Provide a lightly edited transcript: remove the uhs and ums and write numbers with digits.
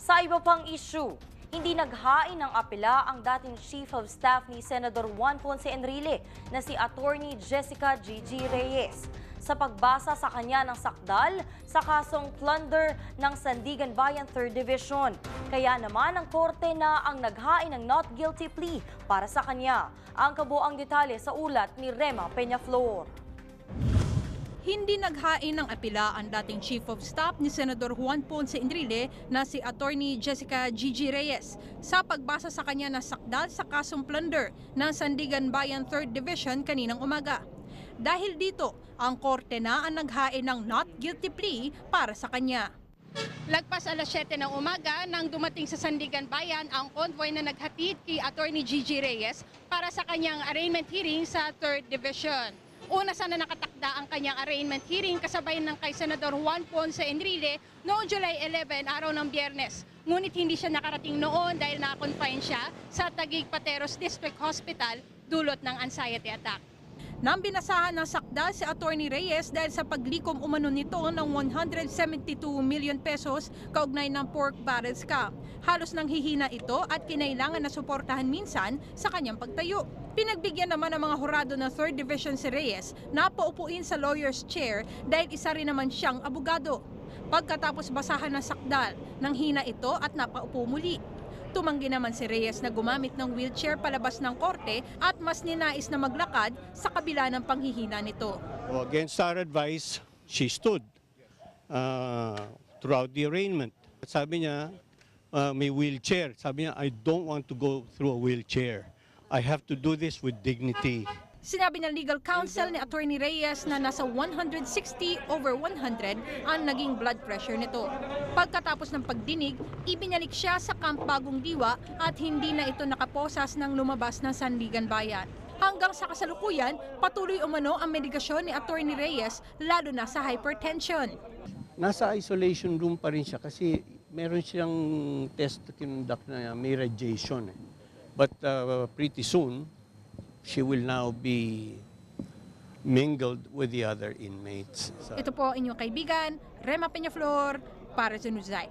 Sa iba pang issue, hindi naghain ng apela ang dating Chief of Staff ni Senador Juan Ponce Enrile na si Attorney Jessica Gigi Reyes sa pagbasa sa kanya ng sakdal sa kasong plunder ng Sandigan Bayan 3rd Division. Kaya naman ang korte na ang naghain ng not guilty plea para sa kanya. Ang kabuoang detalye sa ulat ni Rema Peñaflor. Hindi naghain ng apela ang dating Chief of Staff ni Senador Juan Ponce Enrile na si Attorney Jessica Gigi Reyes sa pagbasa sa kanya ng sakdal sa kasong plunder ng Sandigan Bayan 3rd Division kaninang umaga. Dahil dito, ang korte na ang naghain ng not guilty plea para sa kanya. Lagpas alas 7 ng umaga nang dumating sa Sandigan Bayan ang convoy na naghatid kay Attorney Gigi Reyes para sa kanyang arraignment hearing sa 3rd Division. Una sana nakatakda ang kanyang arraignment hearing kasabay ng kay Senador Juan Ponce Enrile noong July 11, araw ng Biyernes. Ngunit hindi siya nakarating noon dahil na-confine siya sa Taguig Pateros District Hospital dulot ng anxiety attack. Nang binasahan ng sakdal si Attorney Reyes dahil sa paglikom umano nito ng 172 million pesos kaugnay ng pork barrel scam. Halos nang hihina ito at kinailangan na suportahan minsan sa kanyang pagtayo. Pinagbigyan naman ng mga hurado ng 3rd Division si Reyes na paupuin sa lawyer's chair dahil isa rin naman siyang abogado. Pagkatapos basahan ng sakdal, nang hina ito at napaupo muli. Tumanggi naman si Reyes na gumamit ng wheelchair palabas ng korte at mas ninais na maglakad sa kabila ng panghihina nito. Against our advice, she stood throughout the arraignment. Sabi niya, may wheelchair. Sabi niya, I don't want to go through a wheelchair. I have to do this with dignity. Sinabi ng legal counsel ni Attorney Reyes na nasa 160/100 ang naging blood pressure nito. Pagkatapos ng pagdinig, ibinalik siya sa Camp Bagong Diwa at hindi na ito nakaposas ng lumabas ng Sandigan Bayan. Hanggang sa kasalukuyan, patuloy umano ang medikasyon ni Attorney Reyes lalo na sa hypertension. Nasa isolation room pa rin siya kasi meron siyang test to conduct na may radiation. But pretty soon, she will now be mingled with the other inmates. Ito po inyong kaibigan, Rema Peñaflor, para sa Newsite.